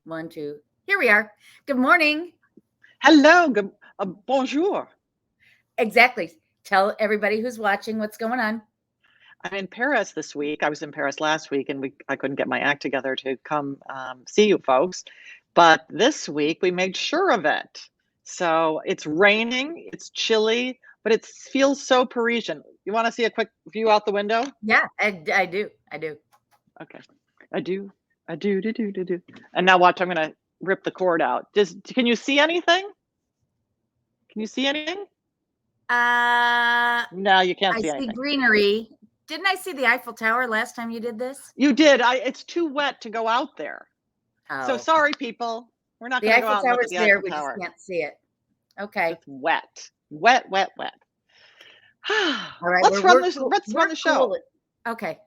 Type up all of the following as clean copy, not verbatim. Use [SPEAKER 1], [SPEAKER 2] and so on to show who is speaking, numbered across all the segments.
[SPEAKER 1] 1, 2. Here we are. Good morning.
[SPEAKER 2] Hello, good, bonjour.
[SPEAKER 1] Exactly. Tell everybody who's watching what's going on.
[SPEAKER 2] I'm in Paris this week. I was in Paris last week, and I couldn't get my act together to come see you folks. But this week we made sure of it. So it's raining, it's chilly, but it feels so Parisian. You want to see a quick view out the window?
[SPEAKER 1] Yeah, I do.
[SPEAKER 2] Okay, I do. Do. And now watch. I'm going to rip the cord out. Can you see anything? Can you see anything? No, you can't see anything.
[SPEAKER 1] I see greenery. Didn't I see the Eiffel Tower last time you did this?
[SPEAKER 2] You did. It's too wet to go out there.
[SPEAKER 1] Oh.
[SPEAKER 2] So sorry, people. We're not going to go out and look at the Eiffel Tower.
[SPEAKER 1] We just can't see it. Okay.
[SPEAKER 2] It's wet. Wet.
[SPEAKER 1] All right.
[SPEAKER 2] Let's run the show.
[SPEAKER 1] Cool. Okay.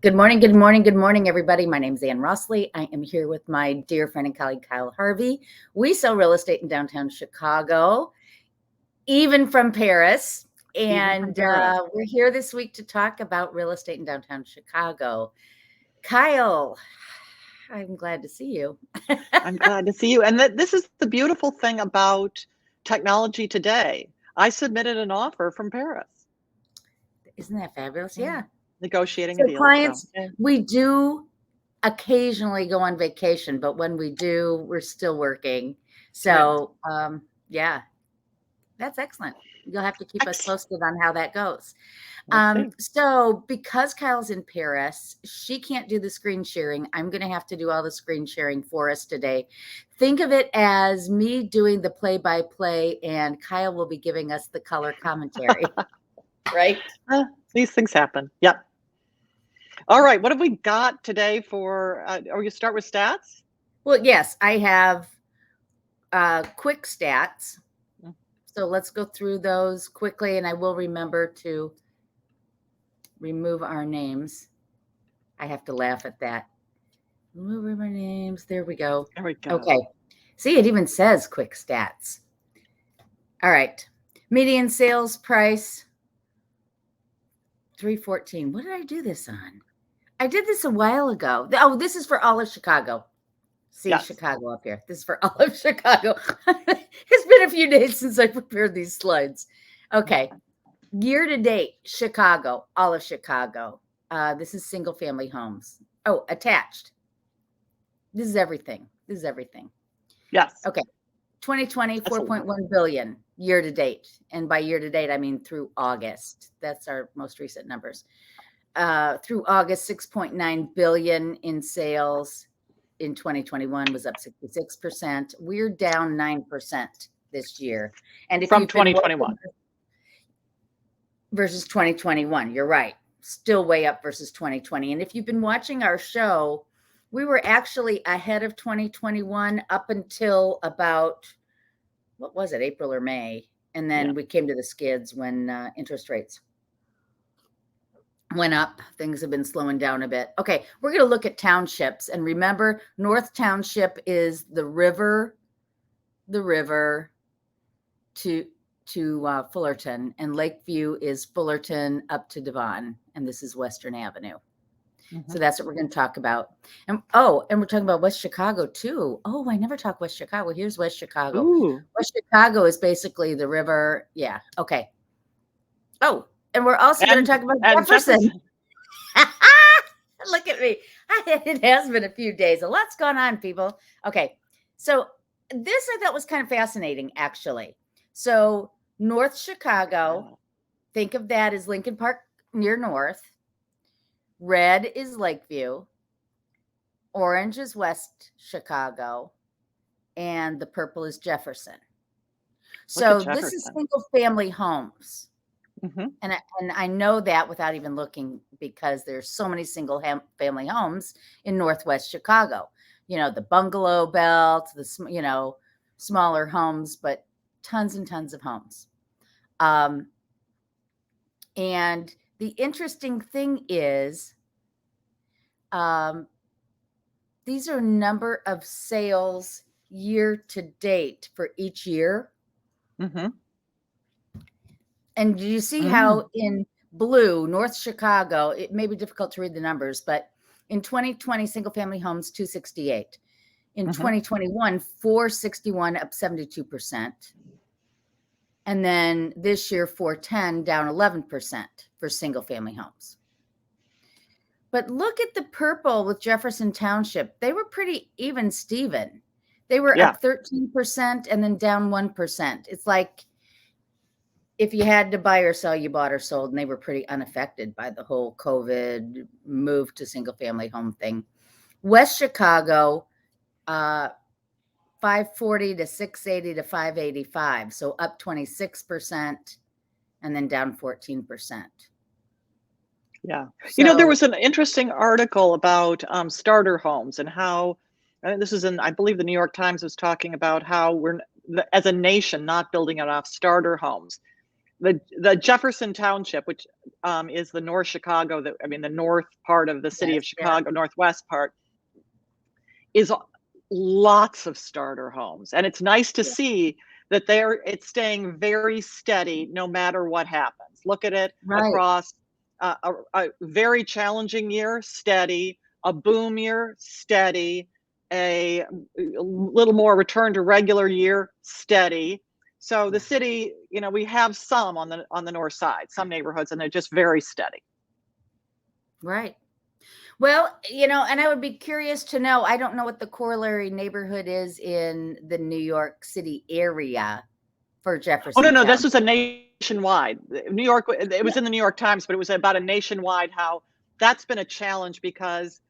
[SPEAKER 1] Good morning, everybody. My name is Ann Rossley. I am here with my dear friend and colleague, Kyle Harvey. We sell real estate in downtown Chicago, even from Paris. And we're here this week to talk about real estate in downtown Chicago. Kyle, I'm glad to see you.
[SPEAKER 2] I'm glad to see you. And this is the beautiful thing about technology today. I submitted an offer from Paris.
[SPEAKER 1] Isn't that fabulous? Yeah.
[SPEAKER 2] Negotiating a deal.
[SPEAKER 1] Clients, we do occasionally go on vacation, but when we do, we're still working. So, yeah, that's excellent. You'll have to keep us posted on how that goes. So because Kyle's in Paris, she can't do the screen sharing. I'm going to have to do all the screen sharing for us today. Think of it as me doing the play-by-play, and Kyle will be giving us the color commentary. Right?
[SPEAKER 2] These things happen. Yep. All right. What have we got today for, are you start with stats?
[SPEAKER 1] Well, yes, I have quick stats. So let's go through those quickly, and I will remember to remove our names. I have to laugh at that. Remove our names. There we go.
[SPEAKER 2] There we go.
[SPEAKER 1] Okay. See, it even says quick stats. All right. Median sales price, $314. What did I do this on? I did this a while ago. Oh, this is for all of Chicago. See, yes. Chicago up here. This is for all of Chicago. It's been a few days since I prepared these slides. Okay. Year to date, Chicago, all of Chicago. This is single family homes. Oh, attached. This is everything.
[SPEAKER 2] Yes.
[SPEAKER 1] Okay. 2020, 4.1 billion year to date. And by year to date, I mean through August. That's our most recent numbers. Through August, 6.9 billion in sales. In 2021 was up 66%. We're down 9% this year. And if
[SPEAKER 2] from 2021
[SPEAKER 1] versus 2021, you're right. Still way up versus 2020. And if you've been watching our show, we were actually ahead of 2021 up until about, what was it, April or May? And then we came to the skids when interest rates went up. Things have been slowing down a bit. Okay, we're going to look at townships. And remember, North Township is the river to Fullerton, and Lakeview is Fullerton up to Devon, and this is Western Avenue. Mm-hmm. So that's what we're going to talk about. And we're talking about West Chicago too. Oh, I never talk West Chicago. Here's West Chicago.
[SPEAKER 2] Ooh.
[SPEAKER 1] West Chicago is basically the river. Yeah. Okay. Oh, and we're also going to talk about Jefferson. Look at me. It has been a few days. A lot's gone on, people. Okay. So this I thought was kind of fascinating, actually. So North Chicago, think of that as Lincoln Park near North. Red is Lakeview. Orange is West Chicago. And the purple is Jefferson. So this is single family homes. Mm-hmm. And I know that without even looking, because there's so many single family homes in Northwest Chicago. You know, the bungalow belt, the smaller homes, but tons and tons of homes. And the interesting thing is, these are number of sales year to date for each year.
[SPEAKER 2] Mm-hmm.
[SPEAKER 1] And do you see
[SPEAKER 2] Mm.
[SPEAKER 1] how in blue, North Chicago, it may be difficult to read the numbers, but in 2020, single family homes, 268. In
[SPEAKER 2] Mhm.
[SPEAKER 1] 2021, 461, up 72%. And then this year, 410, down 11% for single family homes. But look at the purple with Jefferson Township. They were pretty even Steven. They were
[SPEAKER 2] Yeah.
[SPEAKER 1] up 13% and then down 1%. It's like if you had to buy or sell, you bought or sold, and they were pretty unaffected by the whole COVID move to single family home thing. West Chicago, 540 to 680 to 585. So up 26% and then down 14%.
[SPEAKER 2] Yeah.
[SPEAKER 1] So,
[SPEAKER 2] There was an interesting article about starter homes and how, this is in, I believe the New York Times was talking about how we're, as a nation, not building enough starter homes. The Jefferson Township, which is the North Chicago, the north part of the city of Chicago, northwest part, is lots of starter homes. And it's nice to see that it's staying very steady no matter what happens. Look at it across a very challenging year, steady, a boom year, steady, a little more return to regular year, steady. So the city, we have some on the north side, some neighborhoods, and they're just very steady.
[SPEAKER 1] Right. Well, and I would be curious to know, I don't know what the corollary neighborhood is in the New York City area for Jefferson.
[SPEAKER 2] Oh, no, this was a nationwide. New York, it was in the New York Times, but it was about a nationwide, how that's been a challenge because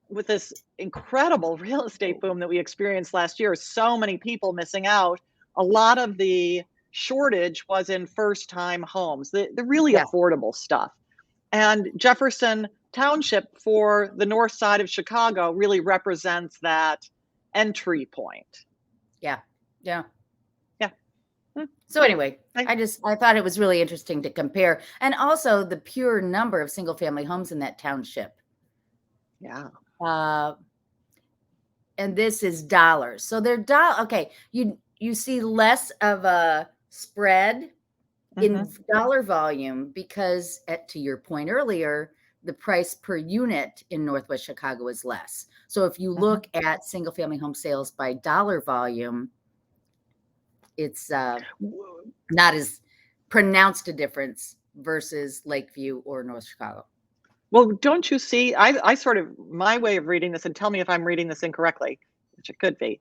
[SPEAKER 2] with this incredible real estate boom that we experienced last year, so many people missing out. A lot of the shortage was in first-time homes, the really affordable stuff. And Jefferson Township for the north side of Chicago really represents that entry point.
[SPEAKER 1] Yeah. So
[SPEAKER 2] Yeah.
[SPEAKER 1] anyway, I thought it was really interesting to compare, and also the pure number of single family homes in that township.
[SPEAKER 2] Yeah.
[SPEAKER 1] And this is dollars. So they're okay. You see less of a spread in dollar volume because, to your point earlier, the price per unit in Northwest Chicago is less. So if you look at single family home sales by dollar volume, it's not as pronounced a difference versus Lakeview or North Chicago.
[SPEAKER 2] Well, don't you see, I sort of, my way of reading this, and tell me if I'm reading this incorrectly, which it could be,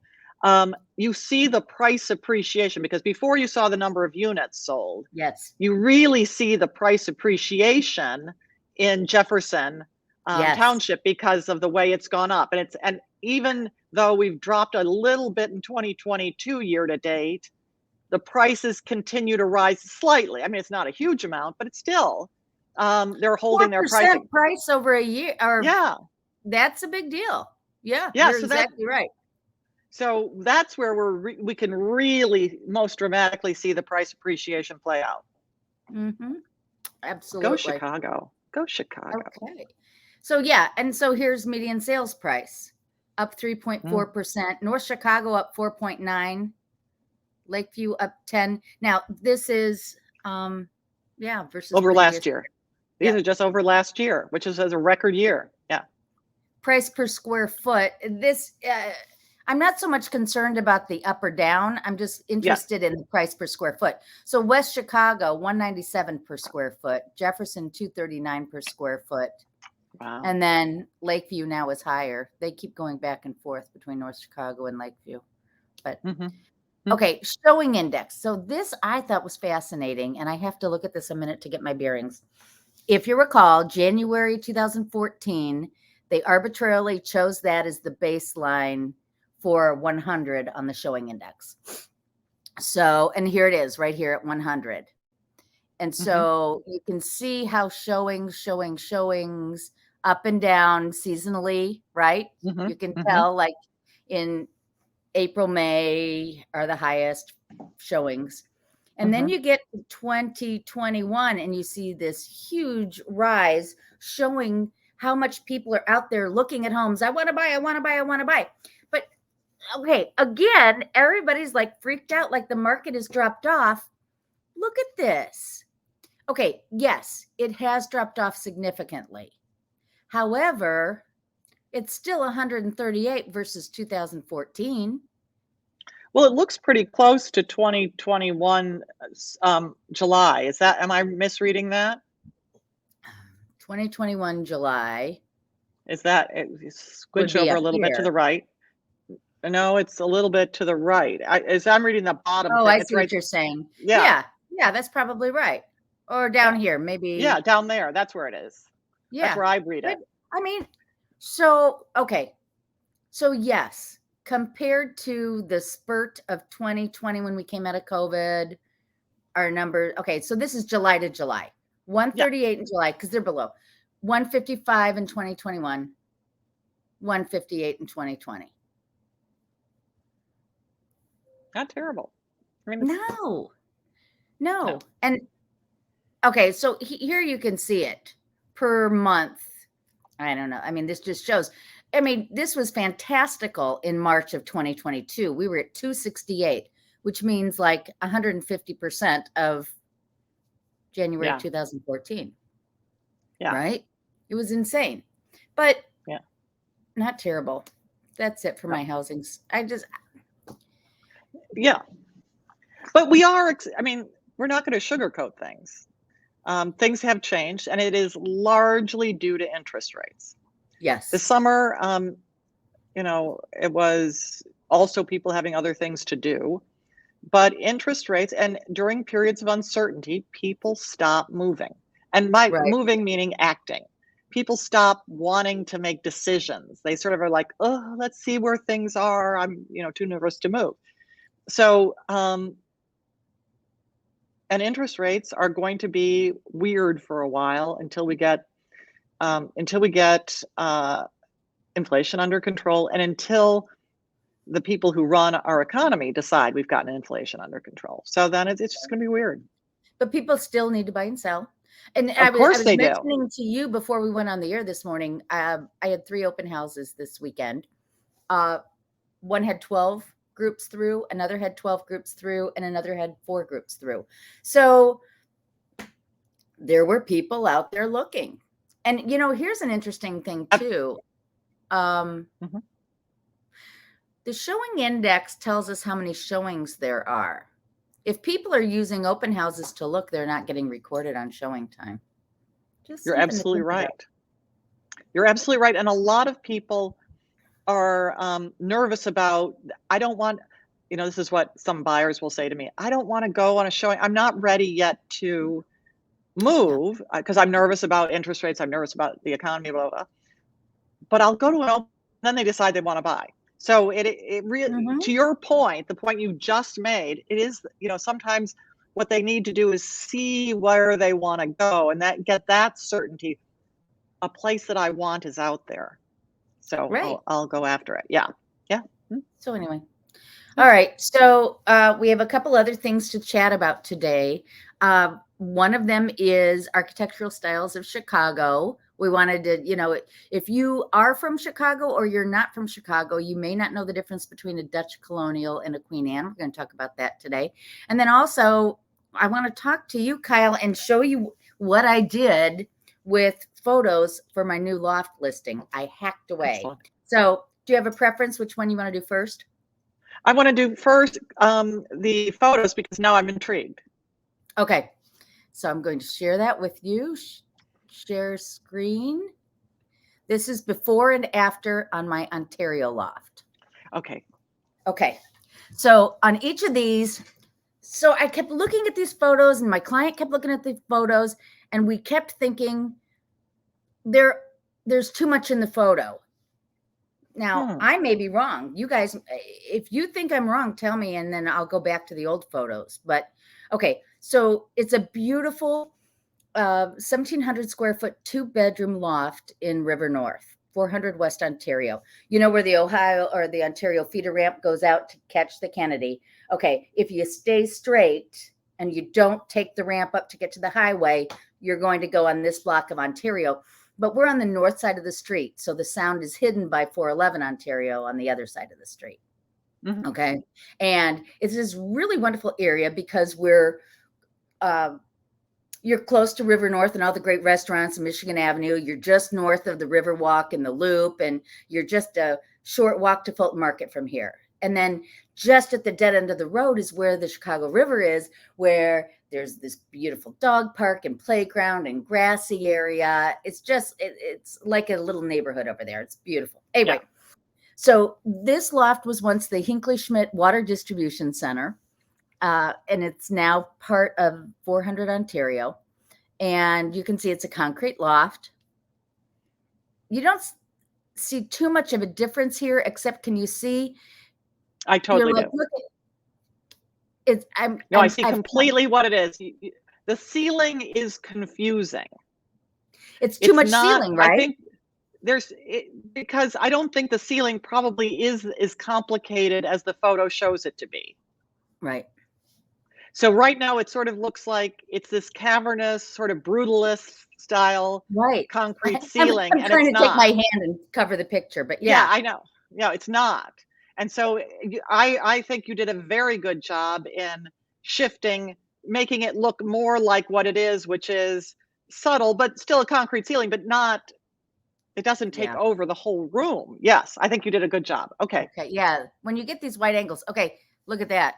[SPEAKER 2] you see the price appreciation, because before you saw the number of units sold.
[SPEAKER 1] Yes.
[SPEAKER 2] You really see the price appreciation in Jefferson Township because of the way it's gone up. And even though we've dropped a little bit in 2022 year to date, the prices continue to rise slightly. I mean, it's not a huge amount, but it's still, they're holding their pricing.
[SPEAKER 1] Price over a year. That's a big deal. Yeah, you're exactly right.
[SPEAKER 2] So that's where we can really most dramatically see the price appreciation play out.
[SPEAKER 1] Absolutely.
[SPEAKER 2] Go Chicago. Go Chicago.
[SPEAKER 1] Okay. So and so here's median sales price, up 3.4%. North Chicago up 4.9%. Lakeview up 10%. Now this is versus
[SPEAKER 2] over last year. These are just over last year, which is a record year. Yeah.
[SPEAKER 1] Price per square foot. This I'm not so much concerned about the up or down. I'm just interested in the price per square foot. So West Chicago, $197 per square foot. Jefferson, $239 per square foot.
[SPEAKER 2] Wow.
[SPEAKER 1] And then Lakeview now is higher. They keep going back and forth between North Chicago and Lakeview. But okay, showing index. So this I thought was fascinating, and I have to look at this a minute to get my bearings. If you recall, January 2014, they arbitrarily chose that as the baseline for 100 on the showing index. So, and here it is right here at 100. And so you can see how showings up and down seasonally, right? You can tell like in April, May are the highest showings. And then you get to 2021 and you see this huge rise showing how much people are out there looking at homes. I want to buy, I want to buy, I want to buy. But okay, again, everybody's like freaked out, like the market has dropped off. Look at this. Okay, yes, it has dropped off significantly. However, it's still 138 versus 2014.
[SPEAKER 2] Well, it looks pretty close to 2021 July. Am I misreading that?
[SPEAKER 1] 2021 July.
[SPEAKER 2] Squinch over a little bit to the right. No, it's a little bit to the right. As I'm reading the bottom.
[SPEAKER 1] Oh, I see what you're saying. Yeah, that's probably right. Or down here, maybe.
[SPEAKER 2] Yeah, down there. That's where it is. Yeah. That's where I read it.
[SPEAKER 1] I mean, so, okay. So yes, compared to the spurt of 2020 when we came out of COVID, our number, okay, so this is July to July. 138 in July, because they're below. 155 in 2021, 158 in 2020.
[SPEAKER 2] Not terrible.
[SPEAKER 1] I mean, no. And okay, so here you can see it per month. I don't know. I mean, this just shows. I mean, this was fantastical in March of 2022. We were at 268, which means like 150% of January 2014.
[SPEAKER 2] Yeah.
[SPEAKER 1] Right? It was insane. But not terrible. That's it for my housings.
[SPEAKER 2] But we're not going to sugarcoat things. Things have changed, and it is largely due to interest rates.
[SPEAKER 1] Yes.
[SPEAKER 2] This summer, it was also people having other things to do. But interest rates, and during periods of uncertainty, people stop moving. And by moving, meaning acting. People stop wanting to make decisions. They sort of are like, oh, let's see where things are. I'm, too nervous to move. So, and interest rates are going to be weird for a while until we get inflation under control, and until the people who run our economy decide we've gotten inflation under control. So then it's just going to be weird.
[SPEAKER 1] But people still need to buy and sell. And
[SPEAKER 2] of course they do.
[SPEAKER 1] I was mentioning to you before we went on the air this morning, I had 3 open houses this weekend. One had 12 groups through, another had 12 groups through, and another had 4 groups through. So there were people out there looking. And, here's an interesting thing too. The showing index tells us how many showings there are. If people are using open houses to look, they're not getting recorded on showing time.
[SPEAKER 2] You're absolutely right. You're absolutely right. And a lot of people are nervous about, I don't want, this is what some buyers will say to me, I don't want to go on a showing. I'm not ready yet to move because I'm nervous about interest rates. I'm nervous about the economy, blah, blah. But I'll go to an open, then they decide they want to buy. So it really, to your point, the point you just made, it is, sometimes what they need to do is see where they want to go and get that certainty. A place that I want is out there. So I'll go after it. Yeah.
[SPEAKER 1] So anyway. All right. So we have a couple other things to chat about today. One of them is architectural styles of Chicago. We wanted to, if you are from Chicago or you're not from Chicago, you may not know the difference between a Dutch colonial and a Queen Anne. We're going to talk about that today. And then also, I want to talk to you, Kyle, and show you what I did with photos for my new loft listing. I hacked away. Excellent. So do you have a preference which one you want to do first?
[SPEAKER 2] I want to do first the photos because now I'm intrigued.
[SPEAKER 1] Okay. So I'm going to share that with you. Share screen. This is before and after on my Ontario loft. Okay. So on each of these, so I kept looking at these photos and my client kept looking at the photos and we kept thinking there's too much in the photo. Now, I may be wrong. You guys, if you think I'm wrong, tell me, and then I'll go back to the old photos. But okay, so it's a beautiful 1,700 square foot 2-bedroom loft in River North, 400 West Ontario. You know where the Ohio or the Ontario feeder ramp goes out to catch the Kennedy. Okay, if you stay straight, and you don't take the ramp up to get to the highway, you're going to go on this block of Ontario. But we're on the north side of the street, so the sound is hidden by 411 Ontario on the other side of the street.
[SPEAKER 2] Mhm.
[SPEAKER 1] Okay. And it's this really wonderful area because we're, you're close to River North and all the great restaurants in Michigan Avenue. You're just north of the Riverwalk and the Loop, and you're just a short walk to Fulton Market from here. And then just at the dead end of the road is where the Chicago River is, where there's this beautiful dog park and playground and grassy area. It's just, it's like a little neighborhood over there. It's beautiful. Anyway, so this loft was once the Hinckley Schmidt Water Distribution Center, and it's now part of 400 Ontario. And you can see it's a concrete loft. You don't see too much of a difference here, except can you see?
[SPEAKER 2] I totally
[SPEAKER 1] You're like,
[SPEAKER 2] do.
[SPEAKER 1] look at it's.
[SPEAKER 2] No, I see completely what it is. The ceiling is confusing.
[SPEAKER 1] It's too much
[SPEAKER 2] not,
[SPEAKER 1] ceiling, right?
[SPEAKER 2] I think because I don't think the ceiling probably is as complicated as the photo shows it to be.
[SPEAKER 1] Right.
[SPEAKER 2] So right now it sort of looks like it's this cavernous, sort of brutalist style concrete ceiling.
[SPEAKER 1] I'm trying to take my hand and cover the picture, but
[SPEAKER 2] yeah, I know. No, it's not. And so I think you did a very good job in shifting, making it look more like what it is, which is subtle, but still a concrete ceiling, but not, it doesn't take over the whole room. Yes, I think you did a good job. Okay.
[SPEAKER 1] Okay. Yeah. When you get these wide angles, okay, look at that.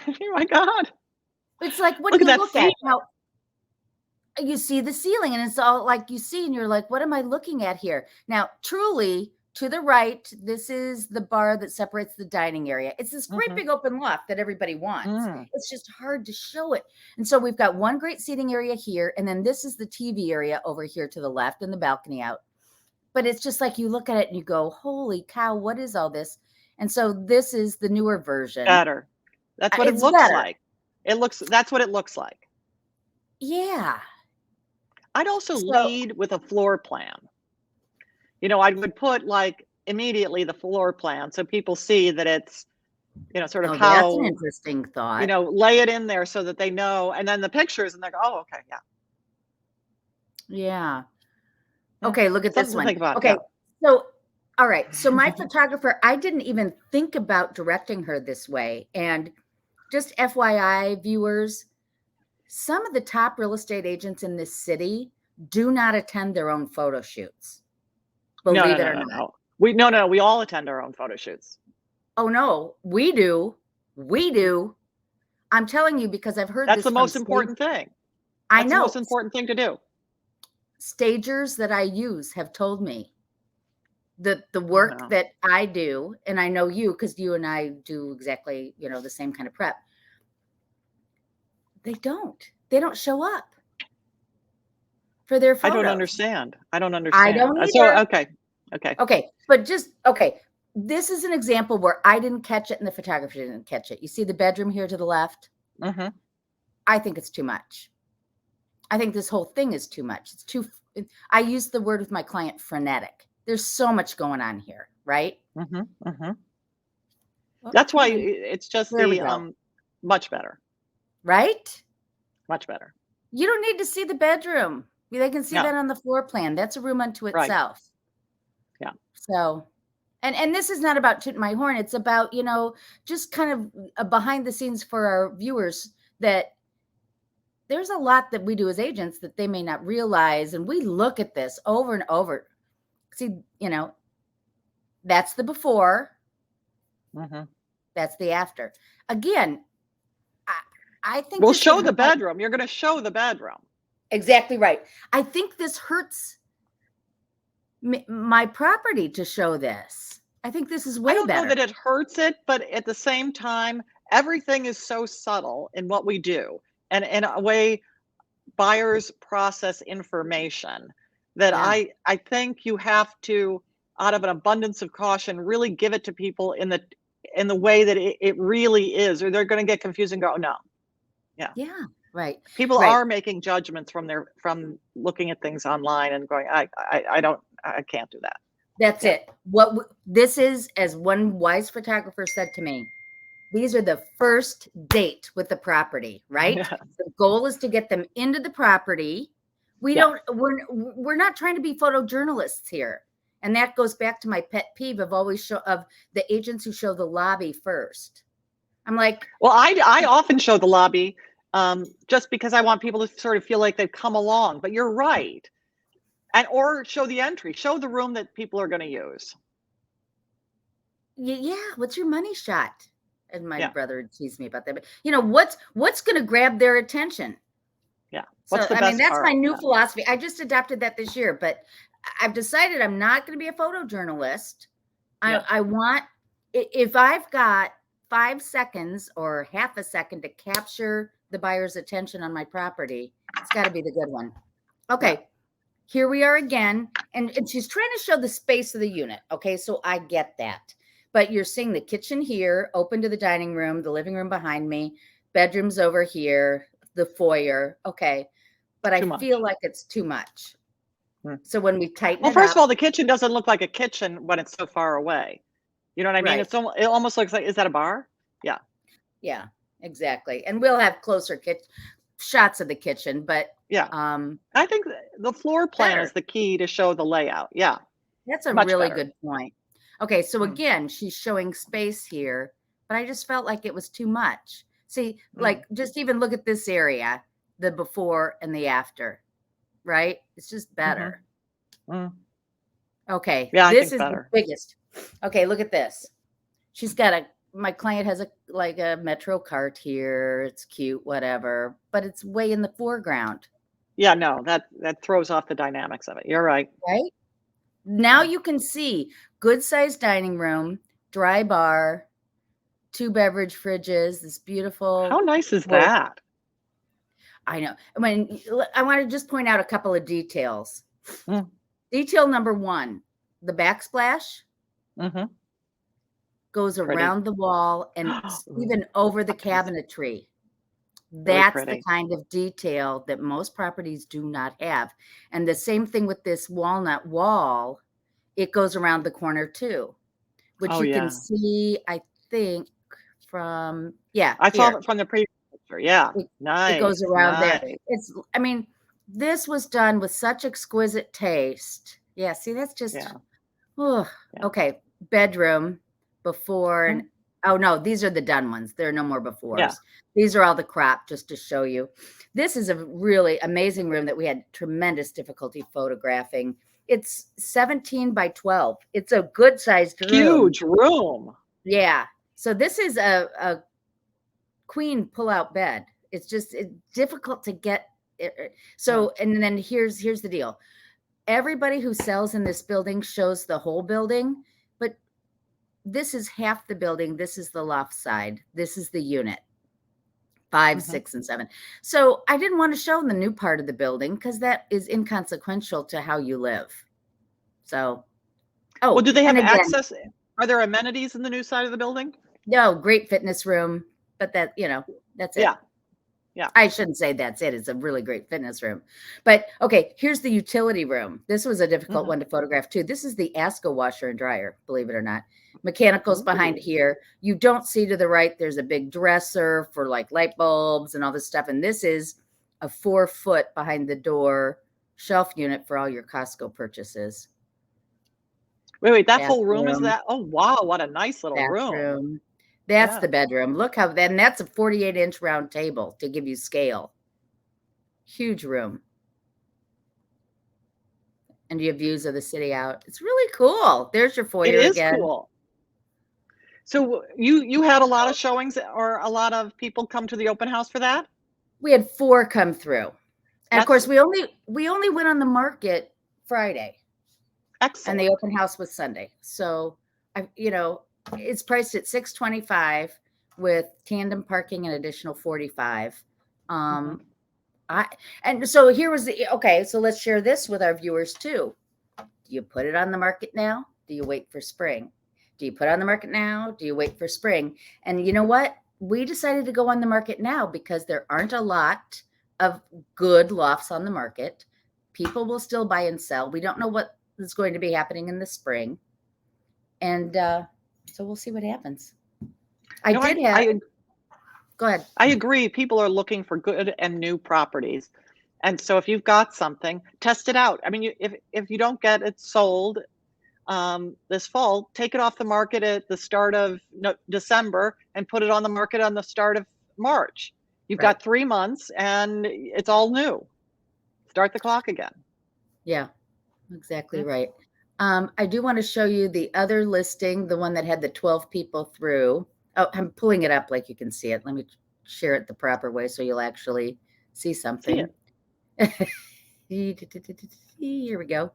[SPEAKER 2] Oh my God.
[SPEAKER 1] It's like, what do you look at? Now, you see the ceiling and it's all like you see, and you're like, what am I looking at here? Now, truly, to the right, this is the bar that separates the dining area. It's this great big open loft that everybody wants. It's just hard to show it. And so we've got one great seating area here, and then this is the TV area over here to the left and the balcony out. But it's just like you look at it and you go, holy cow, what is all this? And so this is the newer version.
[SPEAKER 2] Better. That's what it looks like. That's what it looks like.
[SPEAKER 1] Yeah.
[SPEAKER 2] I'd also lead with a floor plan. You know, I would put like immediately the floor plan so people see that it's, you know, sort of how.
[SPEAKER 1] That's an interesting thought.
[SPEAKER 2] You know, lay it in there so that they know, and then the pictures, and they go, oh, okay, yeah.
[SPEAKER 1] Yeah. Okay, look at this one.
[SPEAKER 2] Think about
[SPEAKER 1] okay, so all right. So my photographer, I didn't even think about directing her this way. And just FYI, viewers, some of the top real estate agents in this city do not attend their own photo shoots. Believe it or not.
[SPEAKER 2] No. We all attend our own photo shoots.
[SPEAKER 1] Oh no, we do. We do. I'm telling you because I've heard
[SPEAKER 2] that's the most important thing.
[SPEAKER 1] I know.
[SPEAKER 2] The most important thing to do.
[SPEAKER 1] Stagers that I use have told me that the work that I do, and I know you because you and I do exactly, you know, the same kind of prep. They don't show up for their photos.
[SPEAKER 2] I don't understand. I don't understand.
[SPEAKER 1] I don't either.
[SPEAKER 2] So, okay.
[SPEAKER 1] But this is an example where I didn't catch it and the photographer didn't catch it. You see the bedroom here to the left? I think it's too much. I think this whole thing is too much. It's too, I use the word with my client, frenetic. There's so much going on here, right?
[SPEAKER 2] That's why it's just much better.
[SPEAKER 1] Right?
[SPEAKER 2] Much better.
[SPEAKER 1] You don't need to see the bedroom. They can see that on the floor plan. That's a room unto itself.
[SPEAKER 2] Yeah.
[SPEAKER 1] So, and this is not about tooting my horn. It's about, you know, just kind of a behind the scenes for our viewers that there's a lot that we do as agents that they may not realize. And we look at this over and over. See, you know, that's the before. That's the after. Again, I think
[SPEAKER 2] we'll show the bedroom. You're going to show the bedroom.
[SPEAKER 1] Exactly right. I think this hurts my property to show this. I think this is way better.
[SPEAKER 2] I don't know that it hurts it, but at the same time, everything is so subtle in what we do. And in a way, buyers process information that I think you have to, out of an abundance of caution, really give it to people in the way that it really is, or they're going to get confused and go, oh, no.
[SPEAKER 1] Yeah. Right.
[SPEAKER 2] People are making judgments from looking at things online and going, I can't do that.
[SPEAKER 1] That's it. What this is, as one wise photographer said to me, These are the first date with the property, right?
[SPEAKER 2] Yeah.
[SPEAKER 1] The goal is to get them into the property. We're not trying to be photojournalists here. And that goes back to my pet peeve of of the agents who show the lobby first. I'm like,
[SPEAKER 2] well, I often show the lobby just because I want people to sort of feel like they've come along. But you're right, or show the entry, show the room that people are going to use.
[SPEAKER 1] yeah, what's your money shot? And my
[SPEAKER 2] Yeah.
[SPEAKER 1] brother would tease me about that. But what's going to grab their attention?
[SPEAKER 2] Yeah.
[SPEAKER 1] So,
[SPEAKER 2] What's the
[SPEAKER 1] I mean,
[SPEAKER 2] best
[SPEAKER 1] that's
[SPEAKER 2] part?
[SPEAKER 1] my new
[SPEAKER 2] Yeah.
[SPEAKER 1] philosophy. I just adopted that this year, but I've decided I'm not going to be a photojournalist.
[SPEAKER 2] Yeah.
[SPEAKER 1] I want, if I've got 5 seconds or half a second to capture the buyer's attention on my property, it's got to be the good one. Okay.
[SPEAKER 2] Yeah.
[SPEAKER 1] Here we are again. And she's trying to show the space of the unit. Okay. So I get that. But you're seeing the kitchen here, open to the dining room, the living room behind me, bedrooms over here, the foyer. Okay. But I
[SPEAKER 2] Too much.
[SPEAKER 1] feel like it's too much.
[SPEAKER 2] Hmm.
[SPEAKER 1] So when we tighten
[SPEAKER 2] Well,
[SPEAKER 1] it
[SPEAKER 2] first
[SPEAKER 1] up,
[SPEAKER 2] of all, the kitchen doesn't look like a kitchen when it's so far away. You know what I mean?
[SPEAKER 1] right.
[SPEAKER 2] It almost looks like, is that a bar? Yeah.
[SPEAKER 1] Yeah, exactly. And we'll have closer shots of the kitchen, but
[SPEAKER 2] Yeah. I think the floor plan
[SPEAKER 1] better.
[SPEAKER 2] is the key to show the layout. Yeah.
[SPEAKER 1] That's a
[SPEAKER 2] Much
[SPEAKER 1] really
[SPEAKER 2] better.
[SPEAKER 1] good point. Okay, so
[SPEAKER 2] Mm.
[SPEAKER 1] again, she's showing space here, but I just felt like it was too much. See, like just even look at this area, the before and the after, right? It's just better.
[SPEAKER 2] Mm.
[SPEAKER 1] Okay,
[SPEAKER 2] Yeah, I
[SPEAKER 1] this
[SPEAKER 2] think
[SPEAKER 1] is
[SPEAKER 2] better.
[SPEAKER 1] the biggest. Okay, look at this. She's got my client has a Metro cart here. It's cute, whatever, but it's way in the foreground.
[SPEAKER 2] Yeah, no, that throws off the dynamics of it. You're right.
[SPEAKER 1] Right? Now
[SPEAKER 2] Yeah.
[SPEAKER 1] you can see good sized dining room, dry bar, 2 beverage fridges, this
[SPEAKER 2] How
[SPEAKER 1] beautiful
[SPEAKER 2] nice is
[SPEAKER 1] wood.
[SPEAKER 2] that?
[SPEAKER 1] I know. I want to just point out a couple of details.
[SPEAKER 2] Mm.
[SPEAKER 1] Detail number 1, the backsplash
[SPEAKER 2] Mhm.
[SPEAKER 1] goes
[SPEAKER 2] Pretty.
[SPEAKER 1] around the wall and even over the cabinetry.
[SPEAKER 2] Really
[SPEAKER 1] That's the
[SPEAKER 2] pretty.
[SPEAKER 1] kind of detail that most properties do not have. And the same thing with this walnut wall, it goes around the corner too, which
[SPEAKER 2] Oh,
[SPEAKER 1] you can
[SPEAKER 2] yeah.
[SPEAKER 1] see, I think, from,
[SPEAKER 2] I saw
[SPEAKER 1] here.
[SPEAKER 2] it from the previous picture. Yeah.
[SPEAKER 1] It goes
[SPEAKER 2] Nice.
[SPEAKER 1] around there.
[SPEAKER 2] Nice.
[SPEAKER 1] I mean, this was done with such exquisite taste. Yeah, see, that's just,
[SPEAKER 2] Yeah.
[SPEAKER 1] oh,
[SPEAKER 2] Yeah.
[SPEAKER 1] okay. Bedroom, before, and
[SPEAKER 2] Mhm.
[SPEAKER 1] oh no, these are the done ones. There are no more
[SPEAKER 2] Yeah.
[SPEAKER 1] befores. These are all the crop, just to show you. This is a really amazing room that we had tremendous difficulty photographing. It's 17 by 12. It's a good sized room.
[SPEAKER 2] Huge room.
[SPEAKER 1] Yeah. So this is a queen pull-out bed. It's just difficult to get. So, and then here's the deal. Everybody who sells in this building shows the whole building, but this is half the building. This is the loft side. This is the unit 5,
[SPEAKER 2] Mhm.
[SPEAKER 1] 6, and 7. So I didn't want to show the new part of the building because that is inconsequential to how you live. So,
[SPEAKER 2] Well, do they have
[SPEAKER 1] and again,
[SPEAKER 2] access? Are there amenities in the new side of the building?
[SPEAKER 1] no, great fitness room, but that, that's it.
[SPEAKER 2] Yeah. Yeah.
[SPEAKER 1] I shouldn't say that's it. It's a really great fitness room. But okay, here's the utility room. This was a difficult one to photograph too. This is the ASCO washer and dryer, believe it or not. Mechanicals behind
[SPEAKER 2] Ooh.
[SPEAKER 1] here. You don't see to the right, there's a big dresser for like light bulbs and all this stuff. And this is a 4-foot behind the door shelf unit for all your Costco purchases.
[SPEAKER 2] Wait, that whole room is
[SPEAKER 1] Bathroom.
[SPEAKER 2] that? Oh, wow, what a nice little room.
[SPEAKER 1] Bathroom. That's
[SPEAKER 2] Yeah.
[SPEAKER 1] the bedroom. Look how then that's a 48-inch round table to give you scale. Huge room. And you have views of the city out. It's really cool. There's your foyer
[SPEAKER 2] It is
[SPEAKER 1] again.
[SPEAKER 2] cool. So you had a lot of showings or a lot of people come to the open house for that?
[SPEAKER 1] We had 4 come through. And of course,
[SPEAKER 2] That's
[SPEAKER 1] we only went on the market Friday. And
[SPEAKER 2] excellent.
[SPEAKER 1] the open house was Sunday. So it's priced at $625 with tandem parking an additional $45. And so here was okay, so let's share this with our viewers too. Do you put it on the market now? Do you wait for spring? Do you put it on the market now? Do you wait for spring? And you know what? We decided to go on the market now because there aren't a lot of good lofts on the market. People will still buy and sell. We don't know what is going to be happening in the spring. And so we'll see what happens. I
[SPEAKER 2] No,
[SPEAKER 1] did have. Go ahead.
[SPEAKER 2] I agree. People are looking for good and new properties. And so if you've got something, test it out. I mean, if you don't get it sold this fall, take it off the market at the start of December and put it on the market on the start of March. You've
[SPEAKER 1] Right.
[SPEAKER 2] got 3 months and it's all new. Start the clock again.
[SPEAKER 1] Yeah, exactly
[SPEAKER 2] Yeah.
[SPEAKER 1] right. I do want to show you the other listing, the one that had the 12 people through. Oh, I'm pulling it up like you can see it. Let me share it the proper way so you'll actually see something. Here we go.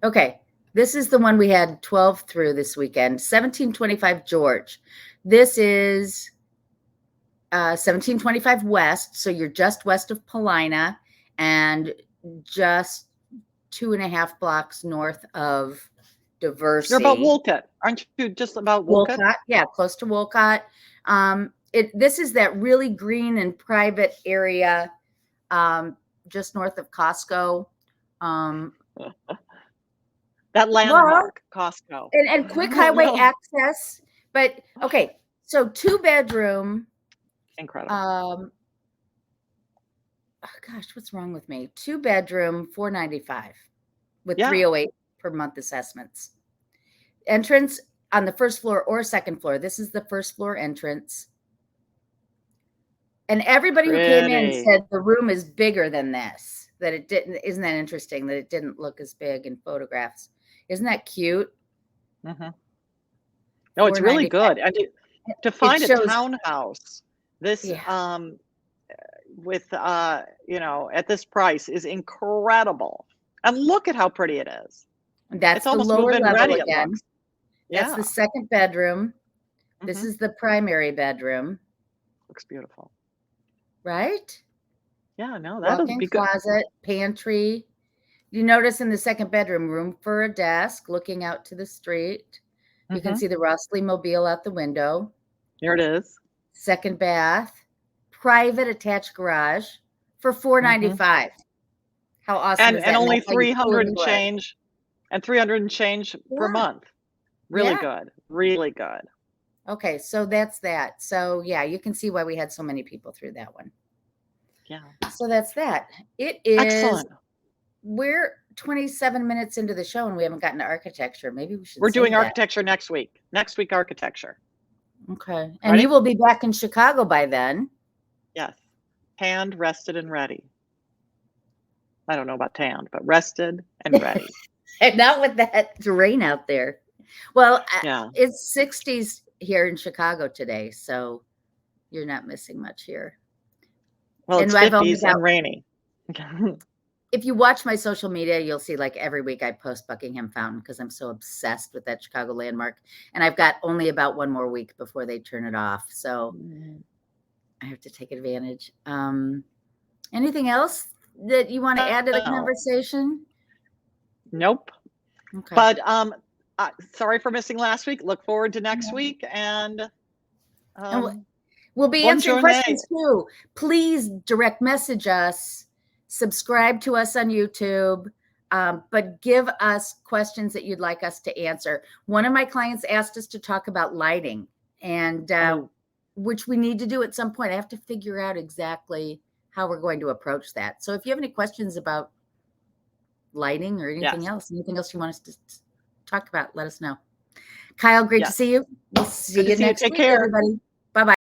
[SPEAKER 1] Okay, this is the one we had 12 through this weekend, 1725 George. This is 1725 West, so you're just west of Paulina and just 2.5 blocks north of Diversey.
[SPEAKER 2] You're about Wolcott, aren't you? Just about Wolcott?
[SPEAKER 1] Yeah, close to Wolcott. This is that really green and private area, just north of Costco.
[SPEAKER 2] That landmark, Costco.
[SPEAKER 1] And quick highway access. But okay, so 2-bedroom.
[SPEAKER 2] Incredible.
[SPEAKER 1] Oh gosh, what's wrong with me? 2-bedroom, $495 with $308 per month assessments. Entrance on the first floor or second floor. This is the first floor entrance. And everybody who came in said the room is bigger than this, that it didn't. Isn't that interesting that it didn't look as big in photographs? Isn't that cute?
[SPEAKER 2] Mm-hmm. No, it's really good. And to find a townhouse this with at this price is incredible. And look at how pretty it is.
[SPEAKER 1] That's
[SPEAKER 2] it's almost
[SPEAKER 1] the lower level
[SPEAKER 2] ready,
[SPEAKER 1] again. That's the second bedroom. This is the primary bedroom.
[SPEAKER 2] Looks beautiful.
[SPEAKER 1] Right?
[SPEAKER 2] Yeah, no, that'll be good.
[SPEAKER 1] Closet, pantry. You notice in the second bedroom, room for a desk looking out to the street. You can see the Rossley mobile out the window.
[SPEAKER 2] Here it is.
[SPEAKER 1] Second bath, private attached garage for $495. How awesome is that?
[SPEAKER 2] And only 300 and change, per month. Really good. Really good.
[SPEAKER 1] Okay, so that's that. So yeah, you can see why we had so many people through that one.
[SPEAKER 2] Yeah.
[SPEAKER 1] So that's that. It is
[SPEAKER 2] excellent.
[SPEAKER 1] We're 27 minutes into the show and we haven't gotten to architecture. Maybe we should.
[SPEAKER 2] We're doing architecture next week. Next week, architecture.
[SPEAKER 1] Okay. And you will be back in Chicago by then.
[SPEAKER 2] Yes. Tanned, rested, and ready. I don't know about tanned, but rested and ready.
[SPEAKER 1] And not with that rain out there. Well,
[SPEAKER 2] yeah.
[SPEAKER 1] It's 60s here in Chicago today, so you're not missing much here.
[SPEAKER 2] Well, it's 50s and rainy.
[SPEAKER 1] If you watch my social media, you'll see like every week I post Buckingham Fountain because I'm so obsessed with that Chicago landmark. And I've got only about one more week before they turn it off. So I have to take advantage. Anything else that you want to add to the conversation?
[SPEAKER 2] Nope.
[SPEAKER 1] Okay.
[SPEAKER 2] But sorry for missing last week. Look forward to next week. And
[SPEAKER 1] we'll be answering questions too. Please direct message us. Subscribe to us on YouTube, but give us questions that you'd like us to answer. One of my clients asked us to talk about lighting, and which we need to do at some point. I have to figure out exactly how we're going to approach that. So if you have any questions about lighting or anything else you want us to talk about, let us know. Kyle, great to see you. We'll see you next week, everybody. Bye-bye.